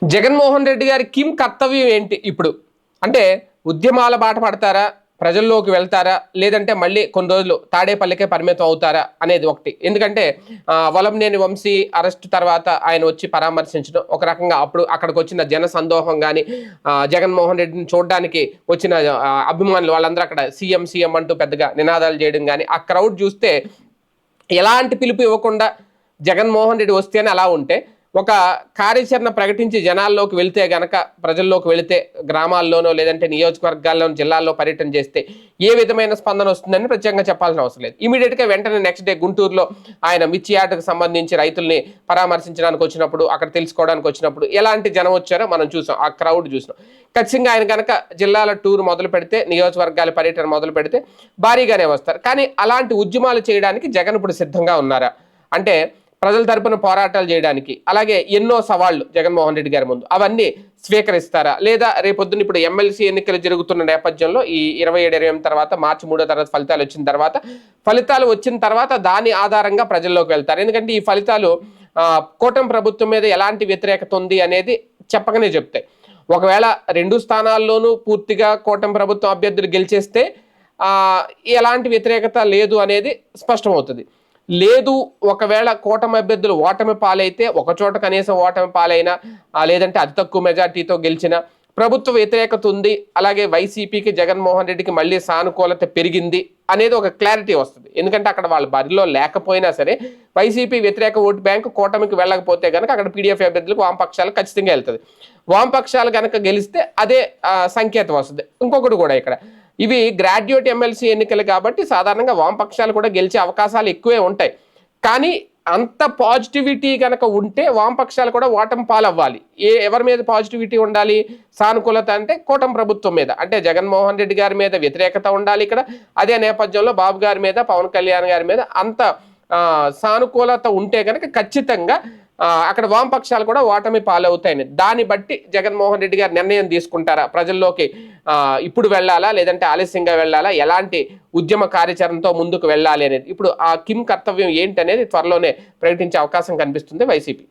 జగన్మోహన్ రెడ్డి గారి కిమ్ కర్తవ్యం ఏంటి ఇప్పుడు? అంటే ఉద్యమాల బాట పడతారా, ప్రజల్లోకి వెళ్తారా, లేదంటే మళ్ళీ కొన్ని రోజులు తాడేపల్లికే పరిమితం అవుతారా అనేది ఒకటి. ఎందుకంటే వలంనేని వంశీ అరెస్ట్ తర్వాత ఆయన వచ్చి పరామర్శించడం ఒక రకంగా, అప్పుడు అక్కడికి వచ్చిన జన సందోహం కానీ, జగన్మోహన్ రెడ్డిని చూడడానికి వచ్చిన అభిమానులు వాళ్ళందరూ అక్కడ సీఎం సీఎం అంటూ పెద్దగా నినాదాలు చేయడం కానీ, ఆ క్రౌడ్ చూస్తే ఎలాంటి పిలుపు ఇవ్వకుండా జగన్మోహన్ రెడ్డి వస్తేనే అలా ఉంటే, ఒక కార్యాచరణ ప్రకటించి జనాల్లోకి వెళ్తే గనక, ప్రజల్లోకి వెళితే, గ్రామాల్లోనో లేదంటే నియోజకవర్గాల్లోనో జిల్లాల్లో పర్యటన చేస్తే ఏ విధమైన స్పందన వస్తుందని ప్రత్యేకంగా చెప్పాల్సిన అవసరం లేదు. ఇమీడియట్గా వెంటనే నెక్స్ట్ డే గుంటూరులో ఆయన మిర్చి యార్డుకు సంబంధించి రైతుల్ని పరామర్శించడానికి వచ్చినప్పుడు, అక్కడ తెలుసుకోవడానికి వచ్చినప్పుడు ఎలాంటి జనం వచ్చారో మనం చూసాం, ఆ క్రౌడ్ చూసాం. ఖచ్చితంగా ఆయన కనుక జిల్లాల టూర్ మొదలు పెడితే, నియోజకవర్గాల పర్యటన మొదలు పెడితే భారీగానే వస్తారు. కానీ అలాంటి ఉద్యమాలు చేయడానికి జగన్ ఇప్పుడు సిద్ధంగా ఉన్నారా అంటే, ప్రజల తరపున పోరాటాలు చేయడానికి, అలాగే ఎన్నో సవాళ్లు జగన్మోహన్ రెడ్డి గారి ముందు, అవన్నీ స్వీకరిస్తారా? లేదా రేపొద్దున ఇప్పుడు ఎమ్మెల్సీ ఎన్నికలు జరుగుతున్న నేపథ్యంలో ఈ 27-28 తర్వాత, మార్చి 3వ తర్వాత ఫలితాలు వచ్చిన తర్వాత దాని ఆధారంగా ప్రజల్లోకి వెళ్తారు. ఎందుకంటే ఈ ఫలితాలు కూటమి ప్రభుత్వం మీద ఎలాంటి వ్యతిరేకత ఉంది అనేది చెప్పకనే చెప్తాయి. ఒకవేళ 2 స్థానాల్లోనూ పూర్తిగా కూటమి ప్రభుత్వం అభ్యర్థులు గెలిచేస్తే ఎలాంటి వ్యతిరేకత లేదు అనేది స్పష్టమవుతుంది. లేదు, ఒకవేళ కూటమి అభ్యర్థులు ఓటమి పాలైతే, ఒకచోట కనీసం ఓటమి పాలైనా, లేదంటే అతి తక్కువ మెజార్టీతో గెలిచిన, ప్రభుత్వ వ్యతిరేకత ఉంది, అలాగే వైసీపీకి జగన్మోహన్ రెడ్డికి మళ్ళీ సానుకూలత పెరిగింది అనేది ఒక క్లారిటీ వస్తుంది. ఎందుకంటే అక్కడ వాళ్ళు బరిలో లేకపోయినా సరే వైసీపీ వ్యతిరేక ఓటు బ్యాంకు కూటమికి వెళ్ళకపోతే కనుక అక్కడ పీడీఎఫ్ అభ్యర్థులకు వామపక్షాలు ఖచ్చితంగా వెళ్తుంది. వామపక్షాలు కనుక గెలిస్తే అదే సంకేతం వస్తుంది. ఇంకొకటి కూడా, ఇక్కడ ఇవి గ్రాడ్యుయేట్ ఎమ్మెల్సీ ఎన్నికలు కాబట్టి సాధారణంగా వామపక్షాలు కూడా గెలిచే అవకాశాలు ఎక్కువే ఉంటాయి. కానీ అంత పాజిటివిటీ కనుక ఉంటే వామపక్షాలు కూడా ఓటమి పాలవ్వాలి. ఎవరి మీద పాజిటివిటీ ఉండాలి? సానుకూలత అంటే కూటమి ప్రభుత్వం మీద, అంటే జగన్మోహన్ రెడ్డి గారి మీద వ్యతిరేకత ఉండాలి ఇక్కడ. అదే నేపథ్యంలో బాబు గారి మీద, పవన్ కళ్యాణ్ గారి మీద అంత సానుకూలత ఉంటే కనుక ఖచ్చితంగా అక్కడ వామపక్షాలు కూడా ఓటమి పాలవుతాయని, దాన్ని బట్టి జగన్మోహన్ రెడ్డి గారు నిర్ణయం తీసుకుంటారా? ప్రజల్లోకి ఇప్పుడు వెళ్ళాలా, లేదంటే ఆలస్యంగా వెళ్ళాలా, ఎలాంటి ఉద్యమ కార్యాచరణతో ముందుకు వెళ్ళాలి అనేది. ఇప్పుడు ఆ కిమ్ కర్తవ్యం ఏంటి అనేది త్వరలోనే ప్రకటించే అవకాశం కనిపిస్తుంది వైసీపీ.